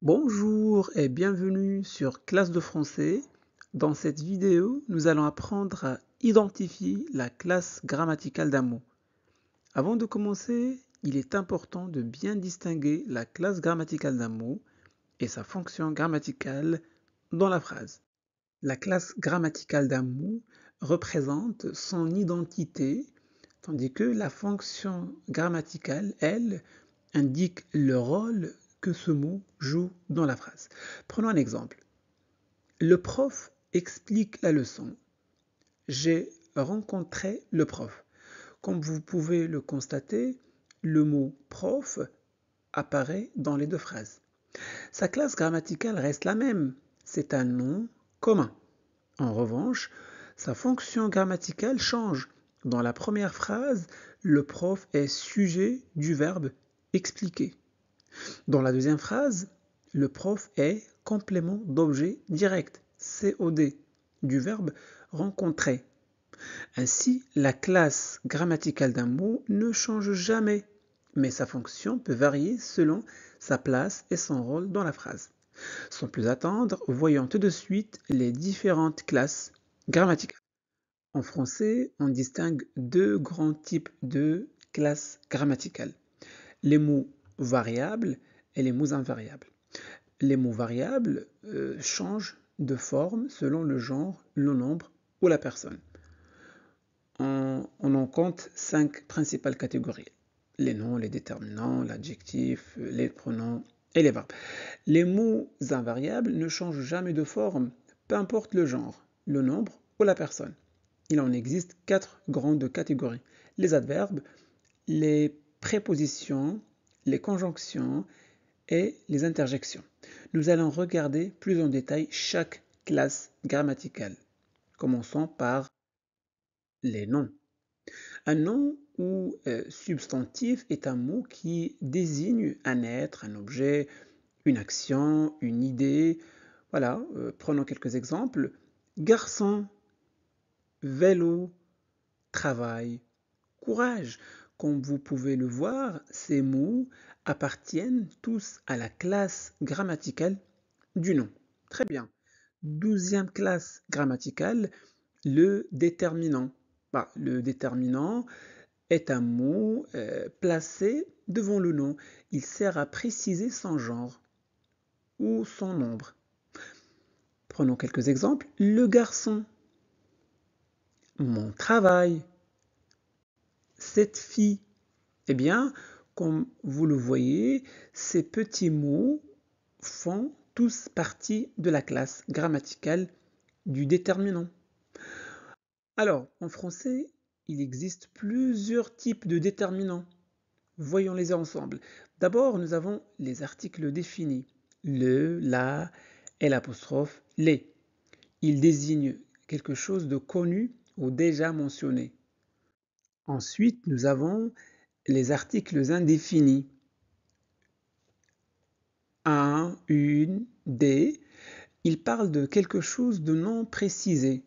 Bonjour et bienvenue sur Classe de français. Dans cette vidéo, nous allons apprendre à identifier la classe grammaticale d'un mot. Avant de commencer, il est important de bien distinguer la classe grammaticale d'un mot et sa fonction grammaticale dans la phrase. La classe grammaticale d'un mot représente son identité, tandis que la fonction grammaticale, elle, indique le rôle que ce mot joue dans la phrase. Prenons un exemple. Le prof explique la leçon. J'ai rencontré le prof. Comme vous pouvez le constater, le mot prof apparaît dans les deux phrases. Sa classe grammaticale reste la même. C'est un nom commun. En revanche, sa fonction grammaticale change. Dans la première phrase, le prof est sujet du verbe expliquer. Dans la deuxième phrase, le prof est complément d'objet direct, COD, du verbe rencontrer. Ainsi, la classe grammaticale d'un mot ne change jamais, mais sa fonction peut varier selon sa place et son rôle dans la phrase. Sans plus attendre, voyons tout de suite les différentes classes grammaticales. En français, on distingue deux grands types de classes grammaticales. Les mots variables et les mots invariables. Les mots variables changent de forme selon le genre, le nombre ou la personne. On en compte 5 principales catégories. Les noms, les déterminants, l'adjectif, les pronoms et les verbes. Les mots invariables ne changent jamais de forme, peu importe le genre, le nombre ou la personne. Il en existe 4 grandes catégories. Les adverbes, les prépositions, les conjonctions et les interjections. Nous allons regarder plus en détail chaque classe grammaticale. Commençons par les noms. Un nom ou substantif est un mot qui désigne un être, un objet, une action, une idée. Voilà, prenons quelques exemples. Garçon, vélo, travail, courage. Comme vous pouvez le voir, ces mots appartiennent tous à la classe grammaticale du nom. Très bien. 12e classe grammaticale, le déterminant. Le déterminant est un mot placé devant le nom. Il sert à préciser son genre ou son nombre. Prenons quelques exemples. Le garçon, mon travail, cette fille. Eh bien, comme vous le voyez, ces petits mots font tous partie de la classe grammaticale du déterminant. Alors, en français, il existe plusieurs types de déterminants. Voyons-les ensemble. D'abord, nous avons les articles définis. Le, la et l'apostrophe les. Ils désignent quelque chose de connu ou déjà mentionné. Ensuite, nous avons les articles indéfinis. Un, une, des. Ils parlent de quelque chose de non précisé.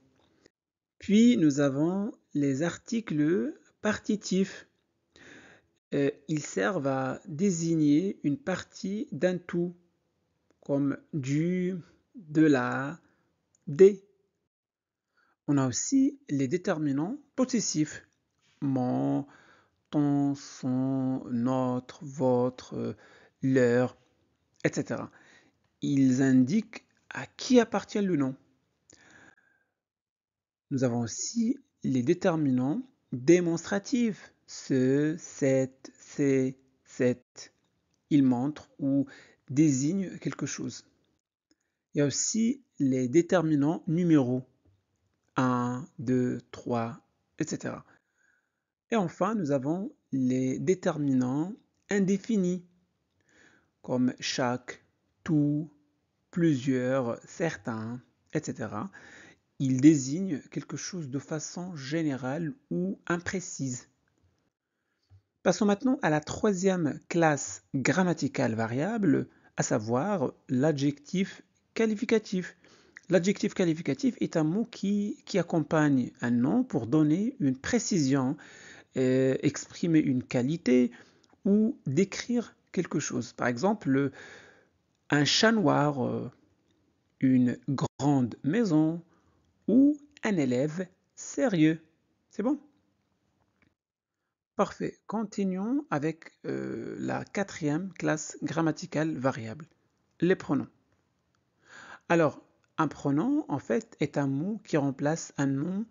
Puis, nous avons les articles partitifs. Ils servent à désigner une partie d'un tout, comme du, de la, des. On a aussi les déterminants possessifs. Mon, ton, son, notre, votre, leur, etc. Ils indiquent à qui appartient le nom. Nous avons aussi les déterminants démonstratifs. Ce, cette, c'est, cette. Ils montrent ou désignent quelque chose. Il y a aussi les déterminants numéraux. 1, 2, 3, etc. Et enfin, nous avons les déterminants indéfinis, comme chaque, tout, plusieurs, certains, etc. Ils désignent quelque chose de façon générale ou imprécise. Passons maintenant à la troisième classe grammaticale variable, à savoir l'adjectif qualificatif. L'adjectif qualificatif est un mot qui accompagne un nom pour donner une précision, exprimer une qualité ou décrire quelque chose. Par exemple, un chat noir, une grande maison ou un élève sérieux. C'est bon? Parfait. Continuons avec la quatrième classe grammaticale variable, les pronoms. Alors, un pronom, en fait, est un mot qui remplace un nom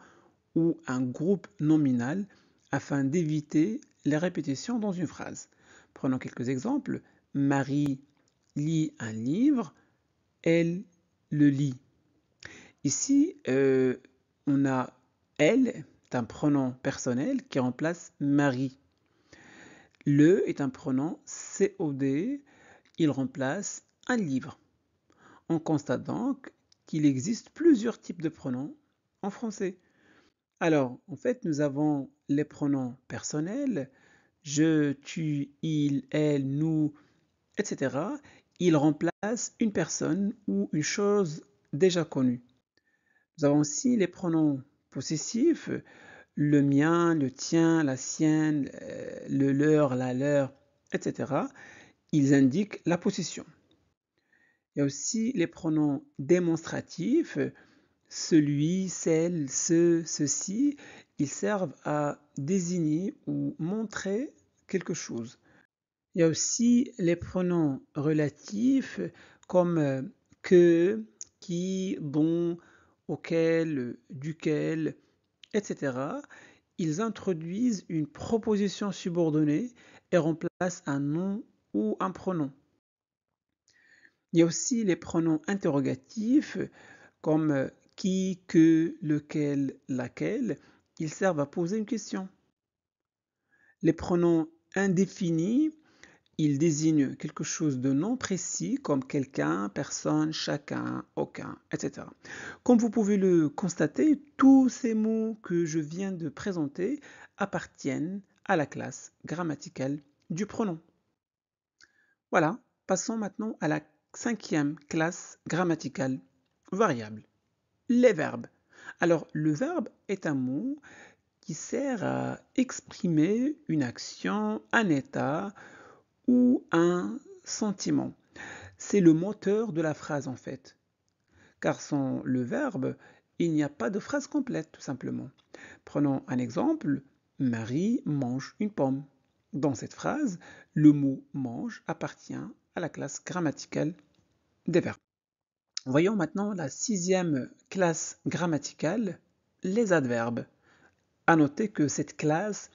ou un groupe nominal afin d'éviter les répétitions dans une phrase. Prenons quelques exemples. Marie lit un livre, elle le lit. Ici, on a elle est un pronom personnel qui remplace Marie. Le est un pronom COD, il remplace un livre. On constate donc qu'il existe plusieurs types de pronoms en français. Alors, en fait, nous avons les pronoms personnels, je, tu, il, elle, nous, etc. Ils remplacent une personne ou une chose déjà connue. Nous avons aussi les pronoms possessifs, le mien, le tien, la sienne, le leur, la leur, etc. Ils indiquent la possession. Il y a aussi les pronoms démonstratifs, celui, celle, ce, ceci. Ils servent à désigner ou montrer quelque chose. Il y a aussi les pronoms relatifs comme que, qui, dont, auquel, duquel, etc. Ils introduisent une proposition subordonnée et remplacent un nom ou un pronom. Il y a aussi les pronoms interrogatifs comme qui, que, lequel, laquelle. Ils servent à poser une question. Les pronoms indéfinis, ils désignent quelque chose de non précis comme quelqu'un, personne, chacun, aucun, etc. Comme vous pouvez le constater, tous ces mots que je viens de présenter appartiennent à la classe grammaticale du pronom. Voilà, passons maintenant à la cinquième classe grammaticale variable, les verbes. Alors, le verbe est un mot qui sert à exprimer une action, un état ou un sentiment. C'est le moteur de la phrase en fait. Car sans le verbe, il n'y a pas de phrase complète tout simplement. Prenons un exemple. Marie mange une pomme. Dans cette phrase, le mot mange appartient à la classe grammaticale des verbes. Voyons maintenant la sixième classe grammaticale, les adverbes. À noter que cette classe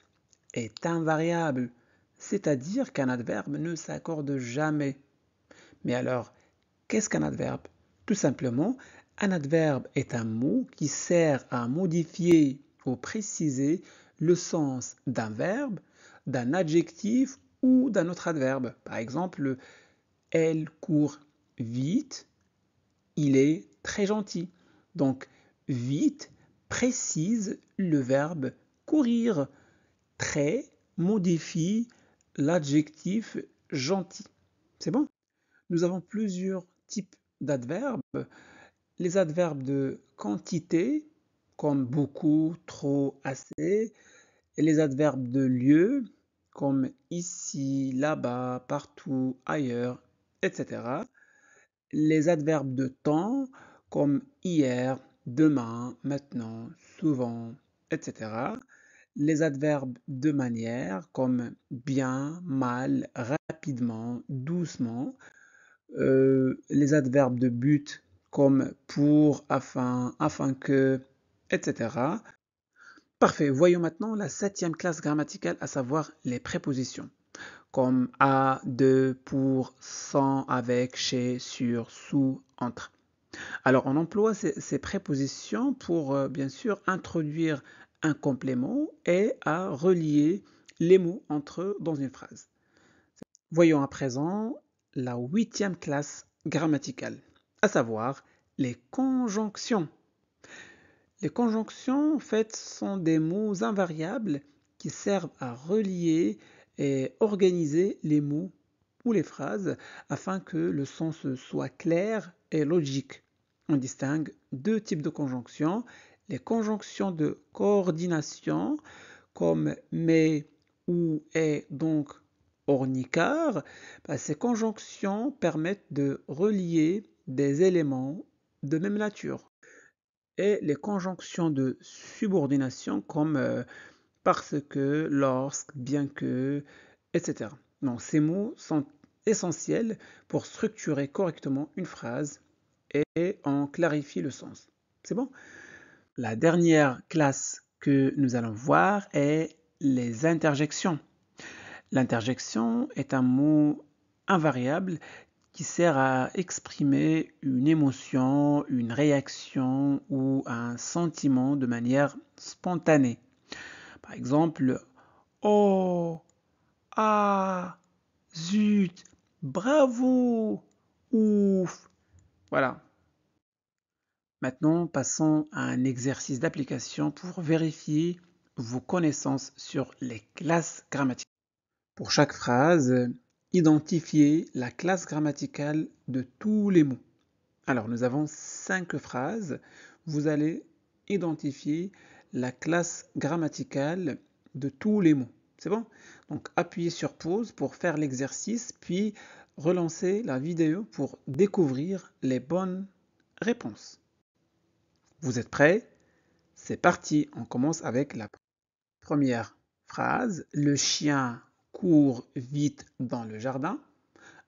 est invariable, c'est-à-dire qu'un adverbe ne s'accorde jamais. Mais alors, qu'est-ce qu'un adverbe? Tout simplement, un adverbe est un mot qui sert à modifier ou préciser le sens d'un verbe, d'un adjectif ou d'un autre adverbe. Par exemple, elle court vite, il est très gentil. Donc, vite précise le verbe courir. Très modifie l'adjectif gentil. C'est bon? Nous avons plusieurs types d'adverbes. Les adverbes de quantité, comme beaucoup, trop, assez, et les adverbes de lieu, comme ici, là-bas, partout, ailleurs, etc. Les adverbes de temps, comme hier, demain, maintenant, souvent, etc. Les adverbes de manière, comme bien, mal, rapidement, doucement. Les adverbes de but, comme pour, afin que, etc. Parfait. Voyons maintenant la septième classe grammaticale, à savoir les prépositions, comme à, de, pour, sans, avec, chez, sur, sous, entre. Alors, on emploie ces prépositions pour, bien sûr, introduire un complément et à relier les mots entre eux dans une phrase. Voyons à présent la huitième classe grammaticale, à savoir les conjonctions. Les conjonctions, en fait, sont des mots invariables qui servent à relier et organiser les mots ou les phrases afin que le sens soit clair et logique. On distingue deux types de conjonctions, les conjonctions de coordination comme mais, ou, et, donc, ornicar, ces conjonctions permettent de relier des éléments de même nature. Et les conjonctions de subordination comme parce que, lorsque, bien que, etc. Donc, ces mots sont essentiels pour structurer correctement une phrase et en clarifier le sens. C'est bon? La dernière classe que nous allons voir est les interjections. L'interjection est un mot invariable qui sert à exprimer une émotion, une réaction ou un sentiment de manière spontanée. Par exemple, oh, ah, zut, bravo, ouf. Voilà. Maintenant, passons à un exercice d'application pour vérifier vos connaissances sur les classes grammaticales. Pour chaque phrase, identifiez la classe grammaticale de tous les mots. Alors, nous avons 5 phrases. Vous allez identifier la classe grammaticale de tous les mots. C'est bon? Donc, appuyez sur pause pour faire l'exercice, puis relancez la vidéo pour découvrir les bonnes réponses. Vous êtes prêts? C'est parti. On commence avec la première phrase. Le chien court vite dans le jardin.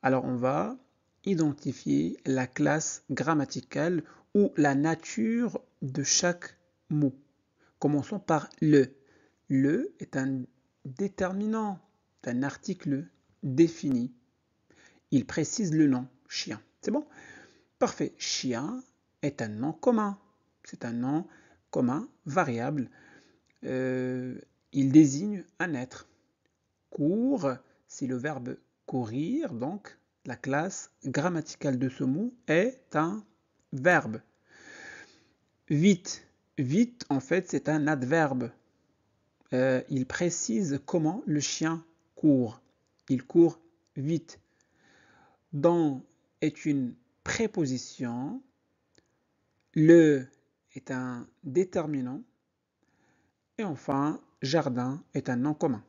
Alors, on va identifier la classe grammaticale ou la nature de chaque mot. Commençons par le. Le est un déterminant, un article défini. Il précise le nom, chien. C'est bon? Parfait. Chien est un nom commun. C'est un nom commun, variable. Il désigne un être. Court, c'est le verbe courir, donc la classe grammaticale de ce mot est un verbe. Vite, vite en fait c'est un adverbe. Il précise comment le chien court. Il court vite. Dans est une préposition. Le est un déterminant. Et enfin, jardin est un nom commun.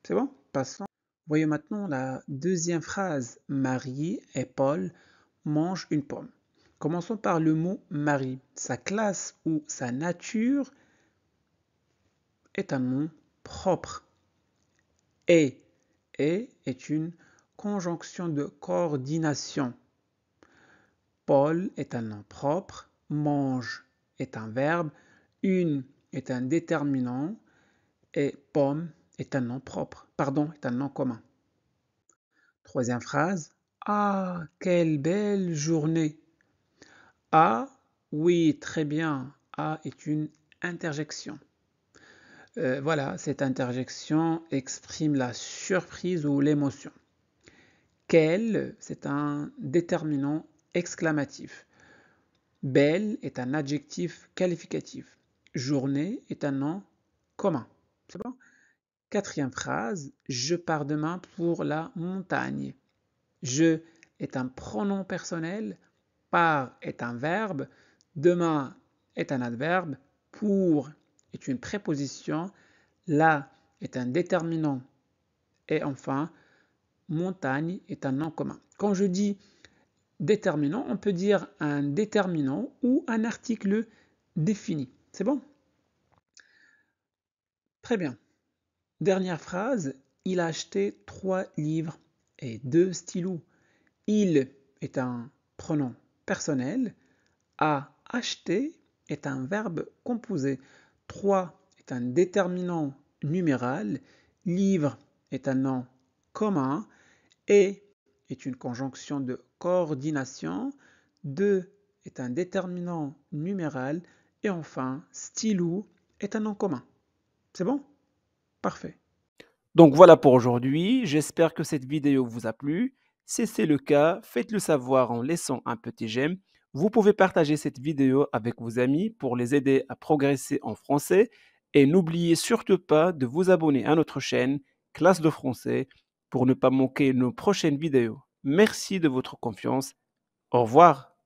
C'est bon? Passons. Voyons maintenant la deuxième phrase. Marie et Paul mangent une pomme. Commençons par le mot Marie. Sa classe ou sa nature est un nom propre. Et est une conjonction de coordination. Paul est un nom propre. Mange est un verbe. Une est un déterminant. Et pomme est un nom propre. Pardon, est un nom commun. Troisième phrase. Ah, quelle belle journée! Ah, oui, très bien. Ah est une interjection. Voilà, cette interjection exprime la surprise ou l'émotion. Quelle, c'est un déterminant exclamatif. Belle est un adjectif qualificatif. Journée est un nom commun. C'est bon? Quatrième phrase. Je pars demain pour la montagne. Je est un pronom personnel. Par est un verbe. Demain est un adverbe. Pour est une préposition. La est un déterminant. Et enfin, montagne est un nom commun. Quand je dis déterminant, on peut dire un déterminant ou un article défini. C'est bon? Très bien. Dernière phrase. Il a acheté 3 livres et 2 stylos. Il est un pronom personnel. A acheté est un verbe composé. 3 est un déterminant numéral. Livre est un nom commun. Et est une conjonction de coordination. 2 est un déterminant numéral. Et enfin, stylo est un nom commun. C'est bon? Parfait. Donc voilà pour aujourd'hui. J'espère que cette vidéo vous a plu. Si c'est le cas, faites-le savoir en laissant un petit j'aime. Vous pouvez partager cette vidéo avec vos amis pour les aider à progresser en français. Et n'oubliez surtout pas de vous abonner à notre chaîne Classe de français pour ne pas manquer nos prochaines vidéos. Merci de votre confiance. Au revoir.